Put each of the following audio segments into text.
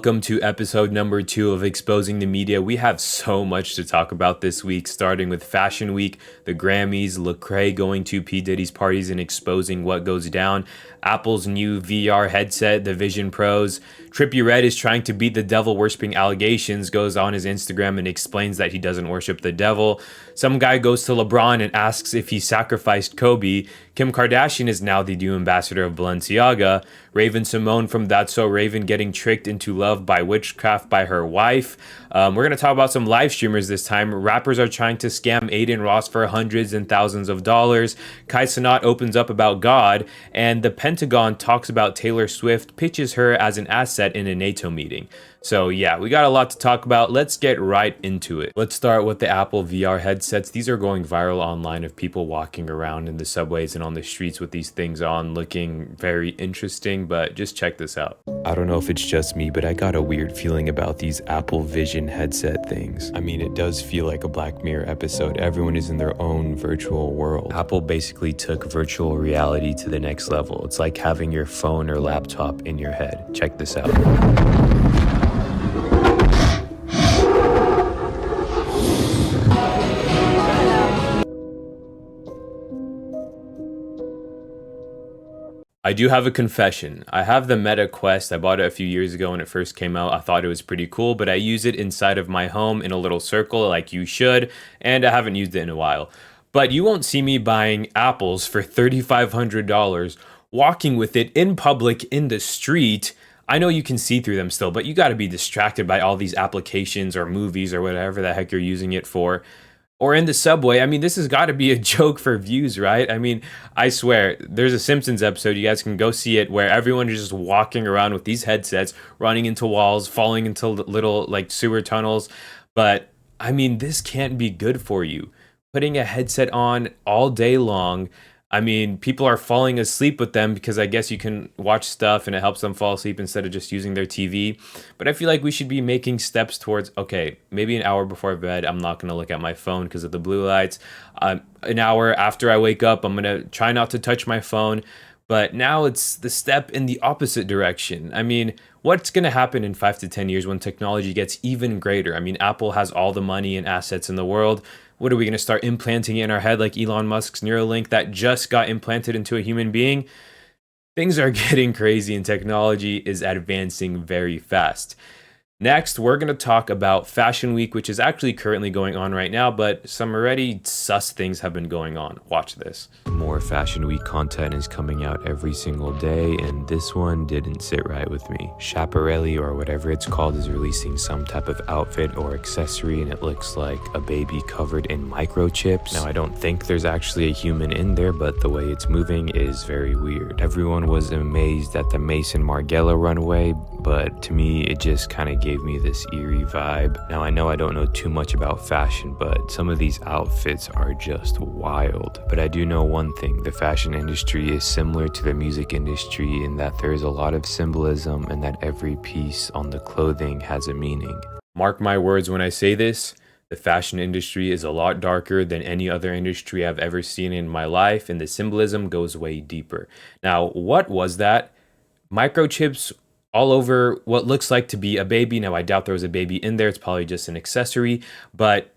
Welcome to episode number 2 of Exposing the Media. We have so much to talk about this week, starting with Fashion Week, the Grammys, Lecrae going to P. Diddy's parties and exposing what goes down, Apple's new VR headset, the Vision Pros. Trippie Redd is trying to beat the devil worshipping allegations, goes on his Instagram and explains that he doesn't worship the devil. Some guy goes to Lebron and asks if he sacrificed Kobe. Kim Kardashian is now the new ambassador of Balenciaga. Raven Symone from That's So Raven getting tricked into love by witchcraft by her wife. We're going to talk about some live streamers this time. Rappers are trying to scam Adin Ross for hundreds and thousands of dollars. Cenat opens up about God. And the Pentagon talks about Taylor Swift, pitches her as an asset in a NATO meeting. So yeah, we got a lot to talk about. Let's get right into it. Let's start with the Apple VR headsets. These are going viral online of people walking around in the subways and on the streets with these things on, looking very interesting, but just check this out. I don't know if it's just me, but I got a weird feeling about these Apple Vision headset things. I mean, it does feel like a Black Mirror episode. Everyone is in their own virtual world. Apple basically took virtual reality to the next level. It's like having your phone or laptop in your head. Check this out. I do have a confession. I have the Meta Quest. I bought it a few years ago when it first came out. I thought it was pretty cool, but I use it inside of my home in a little circle like you should, and I haven't used it in a while. But you won't see me buying apples for $3,500, walking with it in public in the street. I know you can see through them still, but you got to be distracted by all these applications or movies or whatever the heck you're using it for. Or in the subway. I mean, this has got to be a joke for views, right? I mean, I swear, there's a Simpsons episode, you guys can go see it, where everyone is just walking around with these headsets, running into walls, falling into little like sewer tunnels. But I mean, this can't be good for you. Putting a headset on all day long, I mean, people are falling asleep with them because I guess you can watch stuff and it helps them fall asleep instead of just using their TV. But I feel like we should be making steps towards, okay, maybe an hour before bed, I'm not going to look at my phone because of the blue lights. An hour after I wake up, I'm going to try not to touch my phone. But now it's the step in the opposite direction. I mean, what's going to happen in 5 to 10 years when technology gets even greater? I mean, Apple has all the money and assets in the world. What are we going to start implanting in our head like Elon Musk's Neuralink that just got implanted into a human being? Things are getting crazy and technology is advancing very fast. Next, we're going to talk about Fashion Week, which is actually currently going on right now, but some already sus things have been going on. Watch this. More Fashion Week content is coming out every single day, and this one didn't sit right with me. Schiaparelli, or whatever it's called, is releasing some type of outfit or accessory, and it looks like a baby covered in microchips. Now, I don't think there's actually a human in there, but the way it's moving is very weird. Everyone was amazed at the Mason Margiela runway, but to me, it just kind of gave me this eerie vibe. Now, I know I don't know too much about fashion, but some of these outfits are just wild. But I do know one thing, the fashion industry is similar to the music industry in that there is a lot of symbolism and that every piece on the clothing has a meaning. Mark my words when I say this, the fashion industry is a lot darker than any other industry I've ever seen in my life, and the symbolism goes way deeper. Now, what was that? Microchips all over what looks like to be a baby. Now, I doubt there was a baby in there. It's probably just an accessory. But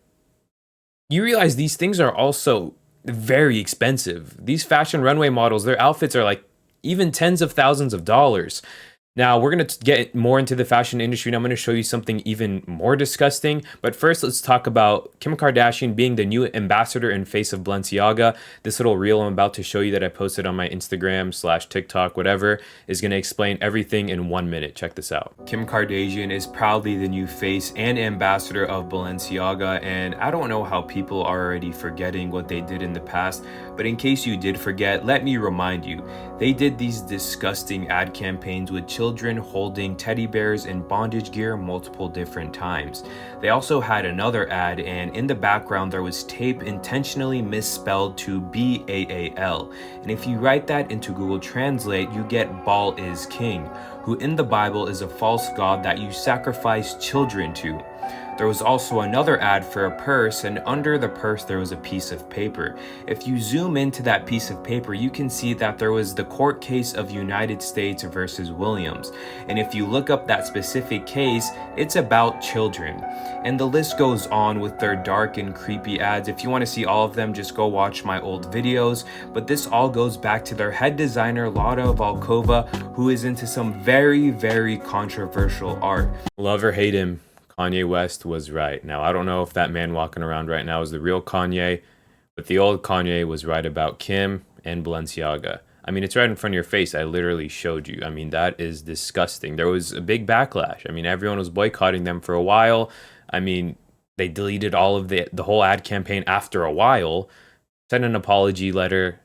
you realize these things are also very expensive. These fashion runway models, their outfits are like even tens of thousands of dollars. Now, we're going to get more into the fashion industry, and I'm going to show you something even more disgusting. But first, let's talk about Kim Kardashian being the new ambassador and face of Balenciaga. This little reel I'm about to show you that I posted on my Instagram/TikTok, whatever, is going to explain everything in 1 minute. Check this out. Kim Kardashian is proudly the new face and ambassador of Balenciaga, and I don't know how people are already forgetting what they did in the past, but in case you did forget, let me remind you. They did these disgusting ad campaigns with children holding teddy bears in bondage gear multiple different times. They also had another ad, and in the background there was tape intentionally misspelled to BAAL. And if you write that into Google Translate, you get Baal is king, who in the Bible is a false god that you sacrifice children to. There was also another ad for a purse, and under the purse there was a piece of paper. If you zoom into that piece of paper, you can see that there was the court case of United States versus Williams. And if you look up that specific case, it's about children. And the list goes on with their dark and creepy ads. If you want to see all of them, just go watch my old videos. But this all goes back to their head designer, Lada Volkova, who is into some very, very controversial art. Love or hate him, Kanye West was right. Now, I don't know if that man walking around right now is the real Kanye, but the old Kanye was right about Kim and Balenciaga. I mean, it's right in front of your face. I literally showed you. I mean, that is disgusting. There was a big backlash. I mean, everyone was boycotting them for a while. I mean, they deleted all of the whole ad campaign after a while, sent an apology letter,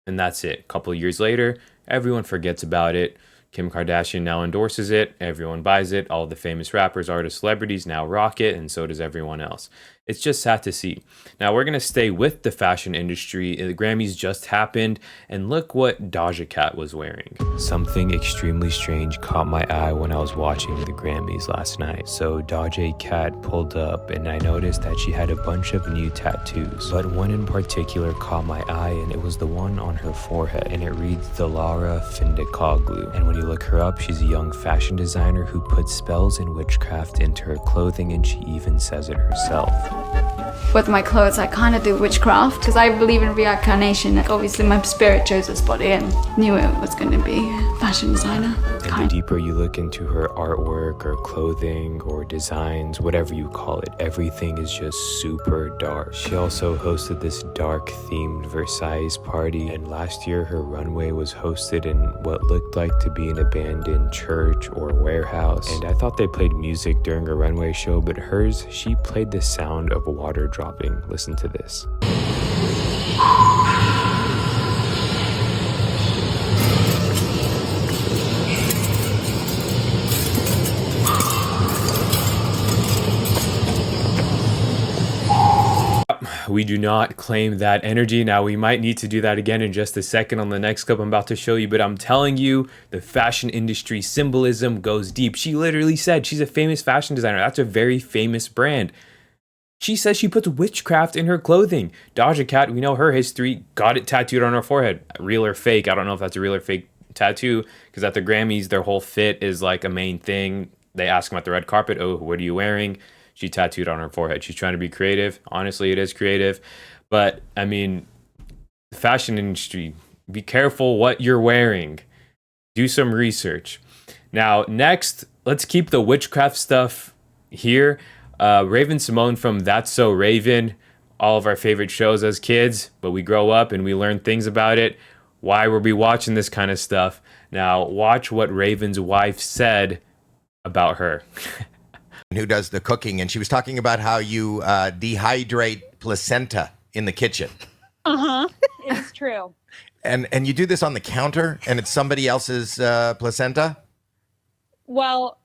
and that's it. A couple of years later, everyone forgets about it. Kim Kardashian now endorses it. Everyone buys it. All the famous rappers, artists, celebrities now rock it, and so does everyone else. It's just sad to see. Now, we're going to stay with the fashion industry. The Grammys just happened, and look what Doja Cat was wearing. Something extremely strange caught my eye when I was watching the Grammys last night. So Doja Cat pulled up, and I noticed that she had a bunch of new tattoos. But one in particular caught my eye, and it was the one on her forehead, and it reads Dalara Findikoglu. And when you look her up, she's a young fashion designer who puts spells and witchcraft into her clothing, and she even says it herself. With my clothes, I kind of do witchcraft because I believe in reincarnation. Obviously, my spirit chose this body and knew it was going to be a fashion designer. And the deeper you look into her artwork or clothing or designs, whatever you call it, everything is just super dark. She also hosted this dark-themed Versailles party, and last year her runway was hosted in what looked like to be an abandoned church or warehouse. And I thought they played music during her runway show, but hers, she played the sound of water dropping. Listen to this. We do not claim that energy. Now, we might need to do that again in just a second on the next clip I'm about to show you, but I'm telling you, the fashion industry symbolism goes deep. She literally said she's a famous fashion designer. That's a very famous brand. She says she puts witchcraft in her clothing. Doja Cat, we know her history, got it tattooed on her forehead. Real or fake, I don't know if that's a real or fake tattoo, because at the Grammys, their whole fit is like a main thing. They ask them at the red carpet, oh, what are you wearing? She tattooed on her forehead. She's trying to be creative. Honestly, it is creative. But, I mean, the fashion industry, be careful what you're wearing. Do some research. Now, next, let's keep the witchcraft stuff here. Raven-Symone from That's So Raven, all of our favorite shows as kids, but we grow up and we learn things about it. Why were we watching this kind of stuff? Now, watch what Raven's wife said about her. Who does the cooking, and she was talking about how you dehydrate placenta in the kitchen. It is true. And you do this on the counter, and it's somebody else's placenta? Well,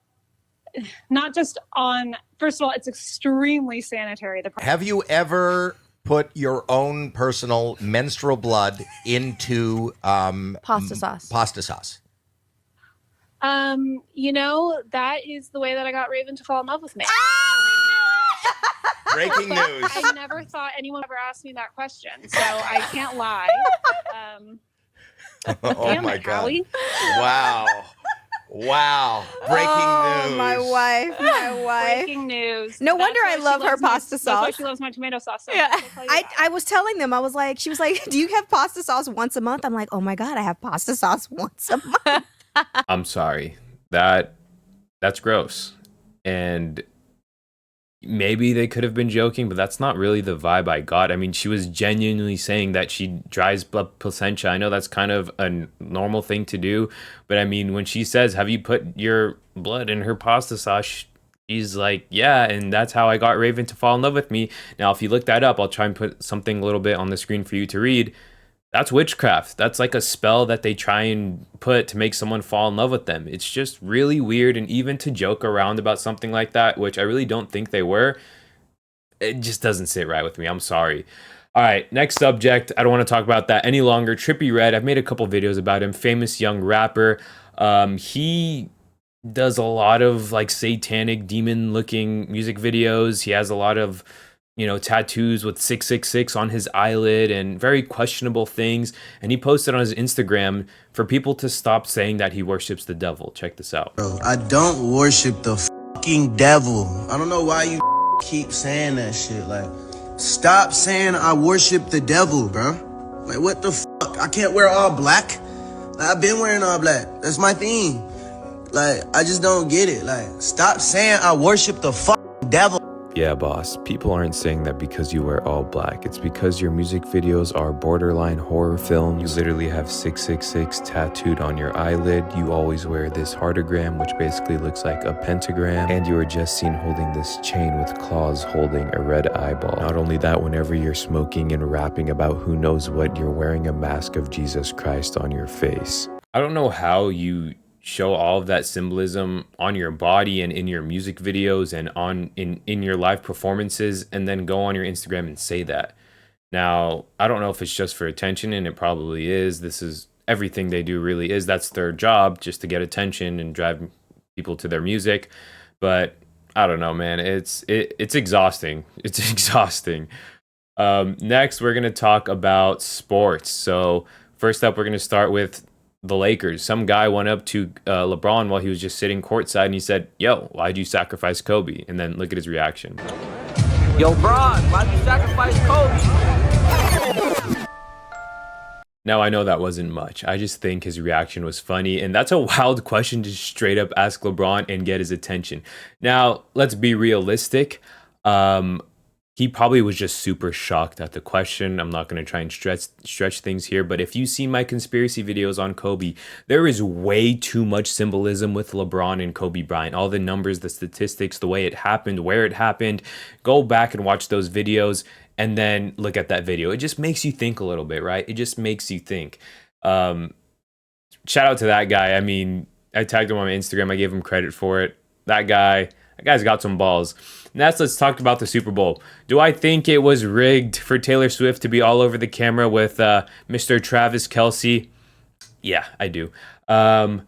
not just on, first of all, it's extremely sanitary. Have you ever put your own personal menstrual blood into pasta sauce? Pasta sauce. You know, that is the way that I got Raven to fall in love with me. Breaking news. I never thought anyone ever asked me that question, so I can't lie. Oh my God. Howie. Wow. Breaking news. My wife. Breaking news. No wonder I love her pasta sauce. That's why she loves my tomato sauce. So Yeah. I was telling them, she was like, do you have pasta sauce once a month? I'm like, oh my God, I have pasta sauce once a month. I'm sorry. That's gross. And maybe they could have been joking, but that's not really the vibe I got. I mean, she was genuinely saying that she dries placenta. I know that's kind of a normal thing to do, but I mean, when she says, have you put your blood in her pasta sauce? She's like, yeah, and that's how I got Raven to fall in love with me. Now, if you look that up, I'll try and put something a little bit on the screen for you to read. That's witchcraft. That's like a spell that they try and put to make someone fall in love with them. It's just really weird. And even to joke around about something like that, which I really don't think they were, it just doesn't sit right with me. I'm sorry. All right, next subject. I don't want to talk about that any longer. Trippie Redd. I've made a couple videos about him. Famous young rapper. He does a lot of like satanic demon looking music videos. He has a lot of, you know, tattoos with 666 on his eyelid and very questionable things. And he posted on his Instagram for people to stop saying that he worships the devil. Check this out. Bro, I don't worship the fucking devil. I don't know why you keep saying that shit. Like, stop saying I worship the devil, bro. Like, what the fuck? I can't wear all black. Like, I've been wearing all black. That's my thing. Like, I just don't get it. Like, stop saying I worship the fucking devil. Yeah, boss. People aren't saying that because you wear all black. It's because your music videos are borderline horror films. You literally have 666 tattooed on your eyelid. You always wear this heartogram, which basically looks like a pentagram. And you are just seen holding this chain with claws holding a red eyeball. Not only that, whenever you're smoking and rapping about who knows what, you're wearing a mask of Jesus Christ on your face. I don't know how you show all of that symbolism on your body and in your music videos and in your live performances, and then go on your Instagram and say that. Now, I don't know if it's just for attention, and it probably is. This is everything they do, really is. That's their job, just to get attention and drive people to their music. But I don't know, man. It's exhausting. It's exhausting. Next, we're gonna talk about sports. So first up, we're gonna start with the Lakers. Some guy went up to LeBron while he was just sitting courtside, and he said, "Yo, why'd you sacrifice Kobe?" And then look at his reaction. Yo, Bron, why'd you sacrifice Kobe? Now, I know that wasn't much. I just think his reaction was funny, and that's a wild question to straight up ask LeBron and get his attention. Now, let's be realistic. He probably was just super shocked at the question. I'm not going to try and stretch things here, but if you've seen my conspiracy videos on Kobe, there is way too much symbolism with LeBron and Kobe Bryant. All the numbers, the statistics, the way it happened, where it happened. Go back and watch those videos and then look at that video. It just makes you think a little bit, right? It just makes you think. Shout out to that guy. I mean, I tagged him on my Instagram. I gave him credit for it. That guy's got some balls. Next, let's talk about the Super Bowl. Do I think it was rigged for Taylor Swift to be all over the camera with Mr. Travis Kelce? Yeah, I do. I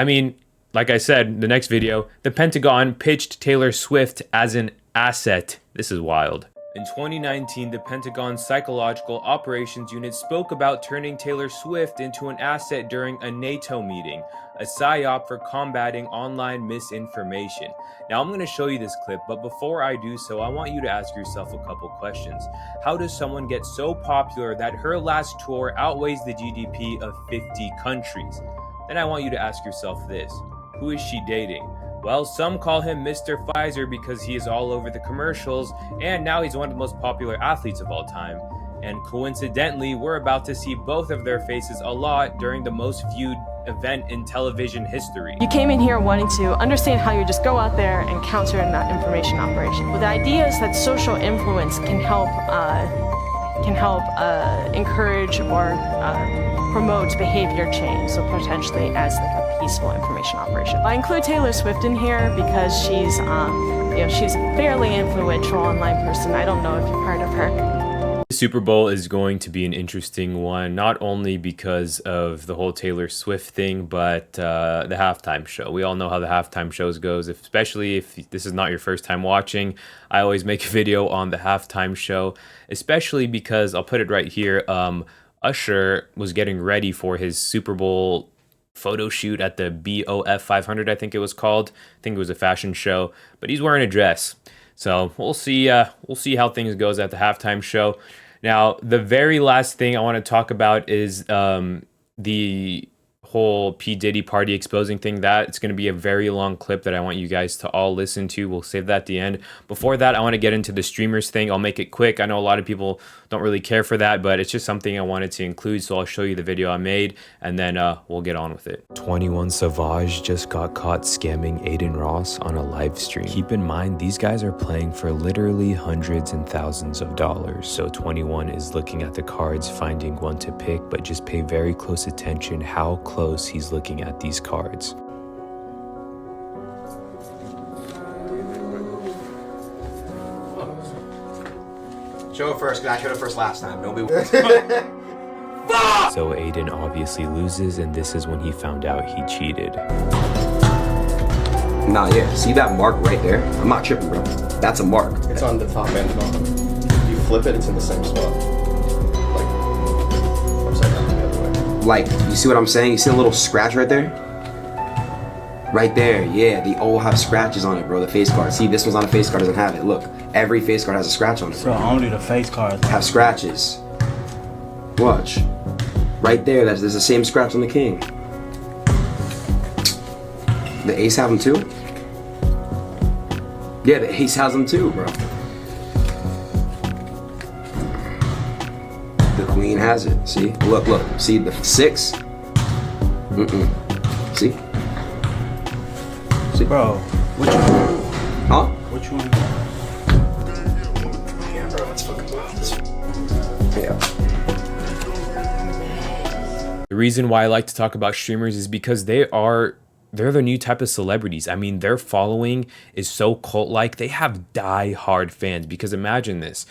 mean, like I said, the next video, the Pentagon pitched Taylor Swift as an asset. This is wild. In 2019, the Pentagon's Psychological Operations Unit spoke about turning Taylor Swift into an asset during a NATO meeting, a psyop for combating online misinformation. Now, I'm going to show you this clip, but before I do so, I want you to ask yourself a couple questions. How does someone get so popular that her last tour outweighs the GDP of 50 countries? Then I want you to ask yourself this: who is she dating? Well, some call him Mr. Pfizer because he is all over the commercials, and now he's one of the most popular athletes of all time. And coincidentally, we're about to see both of their faces a lot during the most viewed event in television history. You came in here wanting to understand how you just go out there and counter that information operation. Well, the idea is that social influence can help encourage or promote behavior change, so potentially as like a peaceful information operation. I include Taylor Swift in here because she's she's a fairly influential online person. I don't know if you've heard of her. The Super Bowl is going to be an interesting one, not only because of the whole Taylor Swift thing, but the halftime show. We all know how the halftime shows goes, especially if this is not your first time watching. I always make a video on the halftime show, especially because, I'll put it right here, Usher was getting ready for his Super Bowl photo shoot at the BOF 500, I think it was called. I think it was a fashion show, but he's wearing a dress. So we'll see how things goes at the halftime show. Now, the very last thing I want to talk about is the whole P. Diddy party exposing thing. That it's going to be a very long clip that I want you guys to all listen to. We'll save that at the end. Before that, I want to get into the streamers thing. I'll make it quick. I know a lot of people don't really care for that, but it's just something I wanted to include, so I'll show you the video I made, and then we'll get on with it. 21 Savage just got caught scamming Adin Ross on a live stream. Keep in mind, these guys are playing for literally hundreds and thousands of dollars, so 21 is looking at the cards, finding one to pick, but just pay very close attention how close he's looking at these cards. Show it first, because I showed it first last time. Don't be So Adin obviously loses, and this is when he found out he cheated. Nah, yeah. See that mark right there? I'm not tripping, bro. That's a mark. It's on the top end, no. If you flip it, it's in the same spot. Like, upside down the other way. Like, you see what I'm saying? You see a little scratch right there? Right there, yeah. They all have scratches on it, bro. The face card. See, this one's on a face card, doesn't have it. Look, every face card has a scratch on it. So only the face cards have scratches. Watch. Right there, there's the same scratch on the king. The ace have them too? Yeah, the ace has them too, bro. The queen has it. See? Look. See the 6? See? See? Bro, which one? Huh? Which one? Yeah, bro, it's fucking wild. Yeah. The reason why I like to talk about streamers is because they're the new type of celebrities. I mean, their following is so cult-like. They have die-hard fans, because imagine this.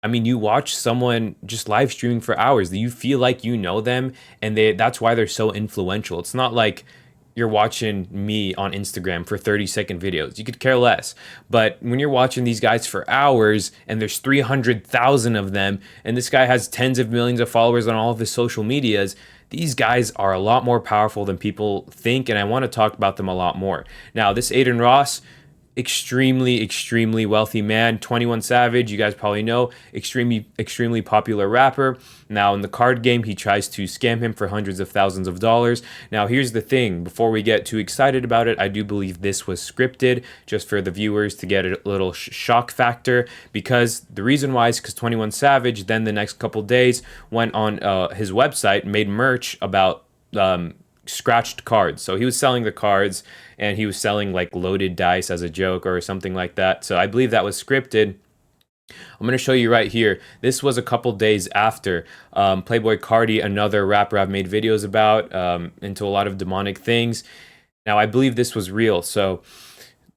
I mean, you watch someone just live streaming for hours, you feel like you know them, and that's why they're so influential. It's not like you're watching me on Instagram for 30-second videos. You could care less. But when you're watching these guys for hours and there's 300,000 of them, and this guy has tens of millions of followers on all of his social medias, these guys are a lot more powerful than people think, and I want to talk about them a lot more. Now, this Adin Ross, extremely wealthy man. 21 Savage, you guys probably know, extremely popular rapper. Now, in the card game, he tries to scam him for hundreds of thousands of dollars. Now, here's the thing. Before we get too excited about it, I do believe this was scripted, just for the viewers to get a little shock factor, because the reason why is because 21 Savage then the next couple days went on his website, made merch about scratched cards. So he was selling the cards, and he was selling like loaded dice as a joke or something like that. So I believe that was scripted. I'm going to show you right here. This was a couple days after Playboi Carti, another rapper I've made videos about, into a lot of demonic things. Now, I believe this was real. So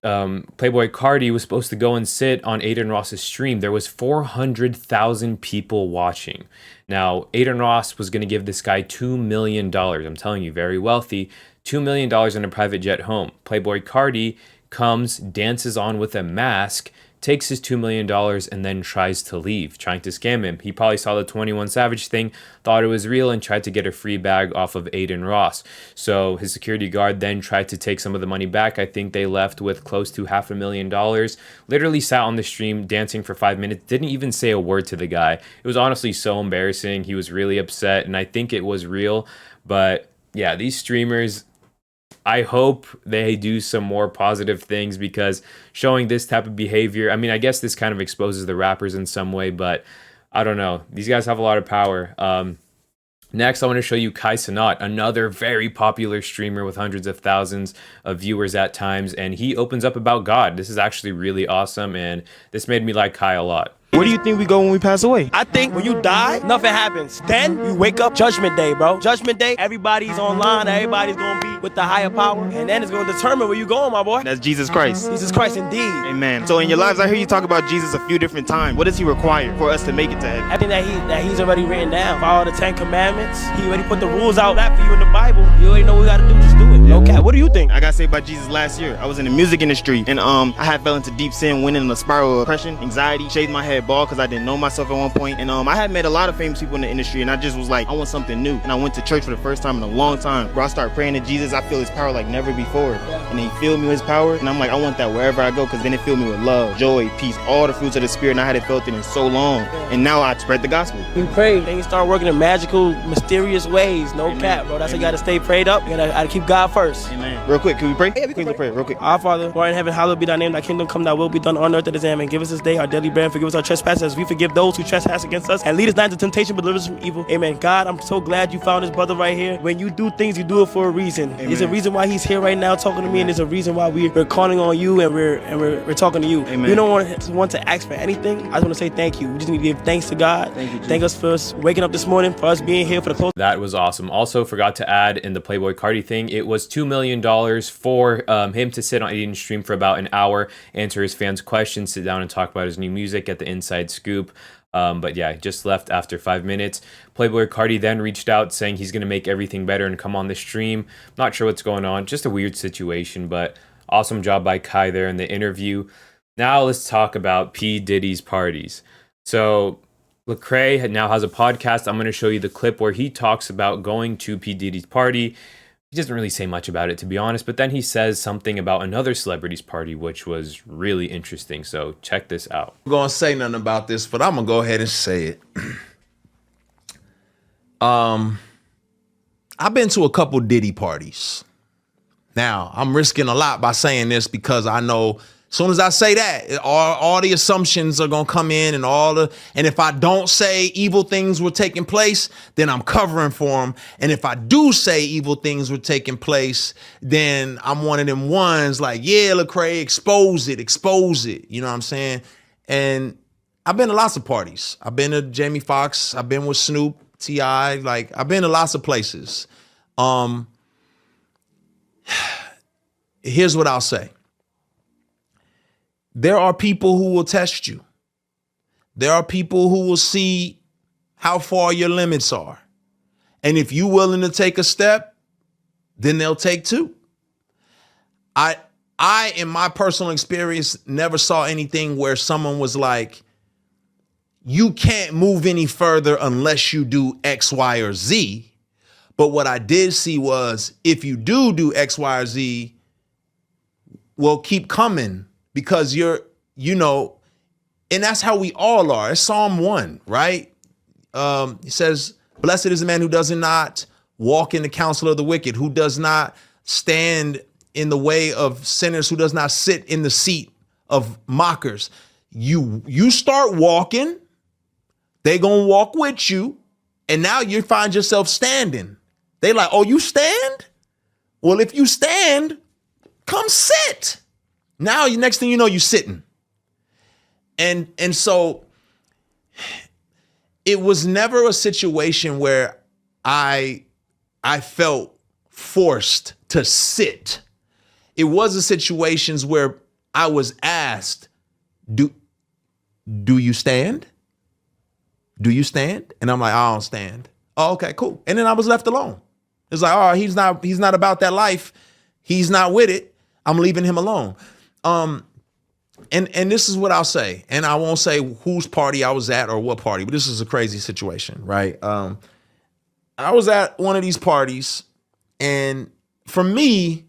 Playboi Carti was supposed to go and sit on Adin Ross's stream. There was 400,000 people watching. Now, Adin Ross was going to give this guy $2 million. I'm telling you, very wealthy. $2 million in a private jet home. Playboi Carti comes, dances on with a mask, takes his $2 million, and then tries to leave, trying to scam him. He probably saw the 21 Savage thing, thought it was real, and tried to get a free bag off of Adin Ross. So his security guard then tried to take some of the money back. I think they left with close to $500,000. Literally sat on the stream dancing for 5 minutes, didn't even say a word to the guy. It was honestly so embarrassing. He was really upset, and I think it was real. But yeah, these streamers, I hope they do some more positive things, because showing this type of behavior, I mean, I guess this kind of exposes the rappers in some way, but I don't know. These guys have a lot of power. Next, I want to show you Cenat, another very popular streamer with hundreds of thousands of viewers at times, and he opens up about God. This is actually really awesome, and this made me like Kai a lot. Where do you think we go when we pass away? I think when you die, nothing happens. Then we wake up Judgment Day, bro. Judgment Day, everybody's online, everybody's gonna be with the higher power, and then it's gonna determine where you going, my boy. That's Jesus Christ. Jesus Christ, indeed. Amen. So in your lives, I hear you talk about Jesus a few different times. What does he require for us to make it to heaven? Everything that he's already written down. Follow the 10 Commandments. He already put the rules out that for you in the Bible. You already know what we gotta do, just do it. No cap. What do you think? I got saved by Jesus last year. I was in the music industry, and I had fell into deep sin, went in a spiral of depression, anxiety, shaved my head bald because I didn't know myself at one point, and I had met a lot of famous people in the industry, and I just was like, I want something new. And I went to church for the first time in a long time. Bro, I started praying to Jesus. I feel his power like never before, and he filled me with his power, and I'm like, I want that wherever I go, because then it filled me with love, joy, peace, all the fruits of the spirit, and I hadn't felt it in so long, and now I spread the gospel. We pray, things start working in magical, mysterious ways. No cap, bro. That's why you gotta stay prayed up. You gotta keep God first. Amen. Real quick, can we pray? Yeah, we can pray real quick. Our Father, who art in heaven, hallowed be thy name. Thy kingdom come, thy will be done on earth as it is in heaven. Give us this day our daily bread, and forgive us our trespasses as we forgive those who trespass against us, and lead us not into temptation, but deliver us from evil. Amen. God, I'm so glad you found this brother right here. When you do things, you do it for a reason. Amen. There's a reason why he's here right now talking to me, and there's a reason why we're calling on you, and we're talking to you. Amen. We don't want to ask for anything. I just want to say thank you. We just need to give thanks to God. Thank you, Jesus. Thank us for us waking up this morning, for us being here for the close. That was awesome. Also, forgot to add in the Playboi Carti thing, it was $2 million for him to sit on Adin's stream for about an hour, answer his fans' questions, sit down and talk about his new music, get the inside scoop. But yeah, just left after 5 minutes. Playboi Carti then reached out saying he's going to make everything better and come on the stream. Not sure what's going on. Just a weird situation, but Awesome job by Kai there in the interview. Now let's talk about P. Diddy's parties. So Lecrae now has a podcast. I'm going to show you the clip where he talks about going to P. Diddy's party. He doesn't really say much about it, to be honest, but then he says something about another celebrity's party, which was really interesting. So check this out. I'm going to say nothing about this, but I'm going to go ahead and say it. I've been to a couple Diddy parties. Now, I'm risking a lot by saying this because I know as soon as I say that, all the assumptions are going to come in and if I don't say evil things were taking place, then I'm covering for them. And if I do say evil things were taking place, then I'm one of them ones like, yeah, Lecrae, expose it. You know what I'm saying? And I've been to lots of parties. I've been to Jamie Foxx. I've been with Snoop, T.I. Like, I've been to lots of places. Here's what I'll say. There are people who will test you. There are people who will see how far your limits are. And if you're willing to take a step, then they'll take two. I, in my personal experience, never saw anything where someone was like, you can't move any further unless you do X, Y, or Z. But what I did see was if you do X, Y, or Z, well, keep coming. Because and that's how we all are. It's Psalm 1, right? It says, blessed is the man who does not walk in the counsel of the wicked, who does not stand in the way of sinners, who does not sit in the seat of mockers. You start walking, they gonna walk with you, and now you find yourself standing. They like, oh, you stand? Well, if you stand, come sit. Now, next thing you know, you're sitting. And so it was never a situation where I felt forced to sit. It was a situations where I was asked, do you stand? Do you stand? And I'm like, I don't stand. Oh, okay, cool. And then I was left alone. It's like, oh, he's not about that life. He's not with it. I'm leaving him alone. And this is what I'll say, and I won't say whose party I was at or what party, but this is a crazy situation, right? I was at one of these parties, and for me,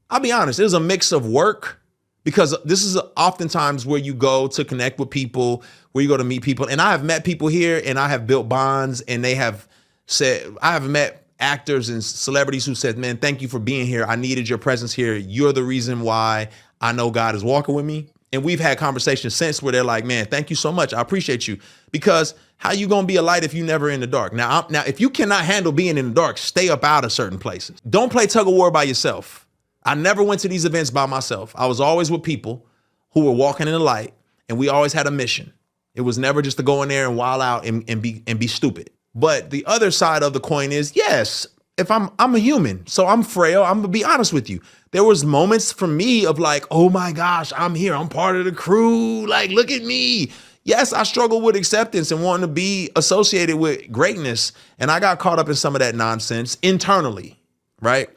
I'll be honest, it was a mix of work, because this is oftentimes where you go to connect with people, where you go to meet people. And I have met people here, and I have built bonds, and they have said, I have met actors and celebrities who said, man, thank you for being here. I needed your presence here. You're the reason why I know God is walking with me. And we've had conversations since where they're like, man, thank you so much. I appreciate you. Because how you going to be a light if you never in the dark? Now, if you cannot handle being in the dark, stay up out of certain places. Don't play tug of war by yourself. I never went to these events by myself. I was always with people who were walking in the light, and we always had a mission. It was never just to go in there and wild out and be stupid. But the other side of the coin is, yes, if I'm a human, so I'm frail. I'm gonna be honest with you. There was moments for me of like, oh my gosh, I'm here. I'm part of the crew. Like, look at me. Yes, I struggle with acceptance and wanting to be associated with greatness. And I got caught up in some of that nonsense internally, right?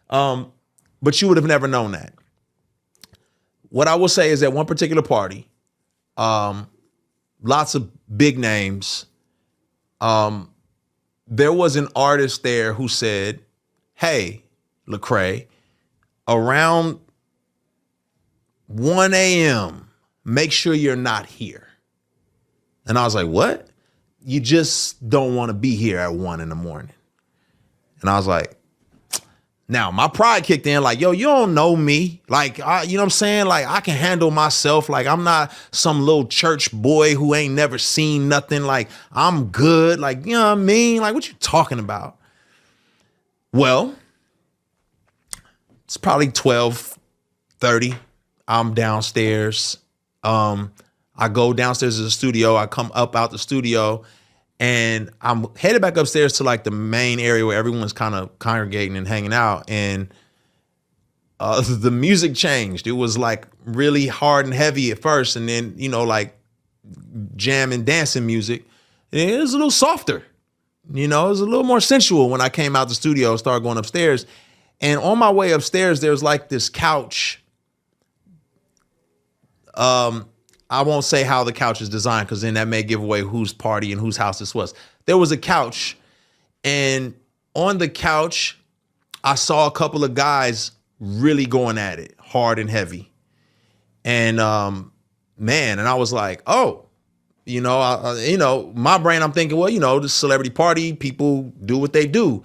But you would have never known that. What I will say is at one particular party, lots of big names, there was an artist there who said, hey, Lecrae, around 1 a.m., make sure you're not here. And I was like, what? You just don't want to be here at 1 in the morning. And I was like, now my pride kicked in like, yo, you don't know me. Like, you know what I'm saying? Like, I can handle myself. Like, I'm not some little church boy who ain't never seen nothing. Like, I'm good. Like, you know what I mean? Like, what you talking about? Well, it's probably 12:30. I'm downstairs. I go downstairs to the studio. I come up out the studio, and I'm headed back upstairs to like the main area where everyone's kind of congregating and hanging out. And the music changed. It was like really hard and heavy at first, and then, you know, like jam and dancing music. And it was a little softer. You know, it was a little more sensual when I came out the studio and started going upstairs. And on my way upstairs, there's like this couch. I won't say how the couch is designed because then that may give away whose party and whose house this was. There was a couch, and on the couch, I saw a couple of guys really going at it hard and heavy. And man, and I was like, oh, my brain, I'm thinking, well, this celebrity party, people do what they do.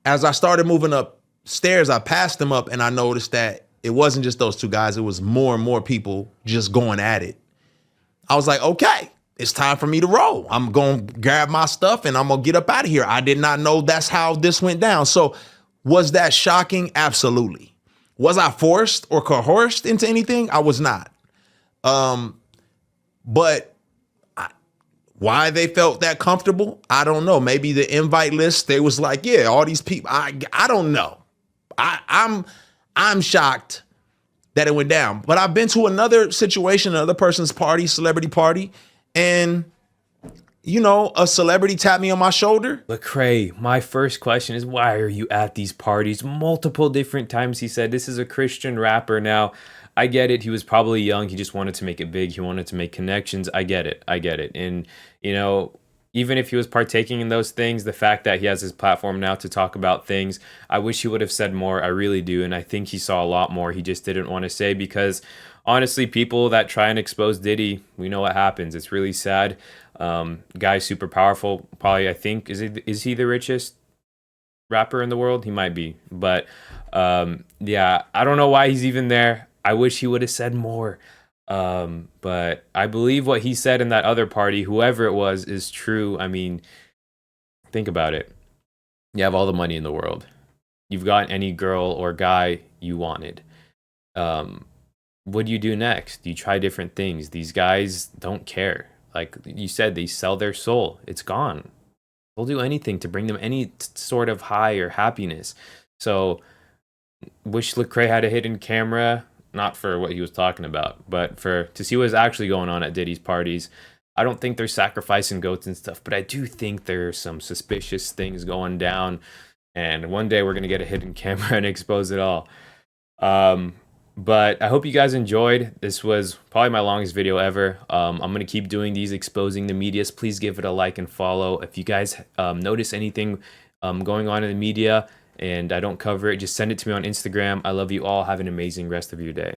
As I started moving upstairs, I passed them up and I noticed that it wasn't just those two guys. It was more and more people just going at it. I was like, okay, it's time for me to roll. I'm going to grab my stuff and I'm going to get up out of here. I did not know that's how this went down. So was that shocking? Absolutely. Was I forced or coerced into anything? I was not. But why they felt that comfortable, I don't know. Maybe the invite list, they was like, yeah, all these people. I don't know. I'm shocked that it went down. But I've been to another situation, another person's party, celebrity party, and a celebrity tapped me on my shoulder. Lecrae, my first question is, why are you at these parties? Multiple different times he said, this is a Christian rapper. Now, I get it. He was probably young. He just wanted to make it big. He wanted to make connections. I get it. And, even if he was partaking in those things, the fact that he has his platform now to talk about things, I wish he would have said more. I really do. And I think he saw a lot more. He just didn't want to say because, honestly, people that try and expose Diddy, we know what happens. It's really sad. Guy's super powerful. Probably, I think, is he the richest rapper in the world? He might be. But, yeah, I don't know why he's even there. I wish he would have said more. But I believe what he said in that other party, whoever it was, is true. I mean, think about it. You have all the money in the world. You've got any girl or guy you wanted. What do you do next? You try different things. These guys don't care. Like you said, they sell their soul. It's gone. They'll do anything to bring them any sort of high or happiness. So, wish Lecrae had a hidden camera. Not for what he was talking about, but to see what's actually going on at Diddy's parties. I don't think they're sacrificing goats and stuff, but I do think there's some suspicious things going down. And one day we're going to get a hidden camera and expose it all. But I hope you guys enjoyed. This was probably my longest video ever. I'm going to keep doing these, exposing the medias. Please give it a like and follow. If you guys notice anything going on in the media, and I don't cover it, just send it to me on Instagram. I love you all. Have an amazing rest of your day.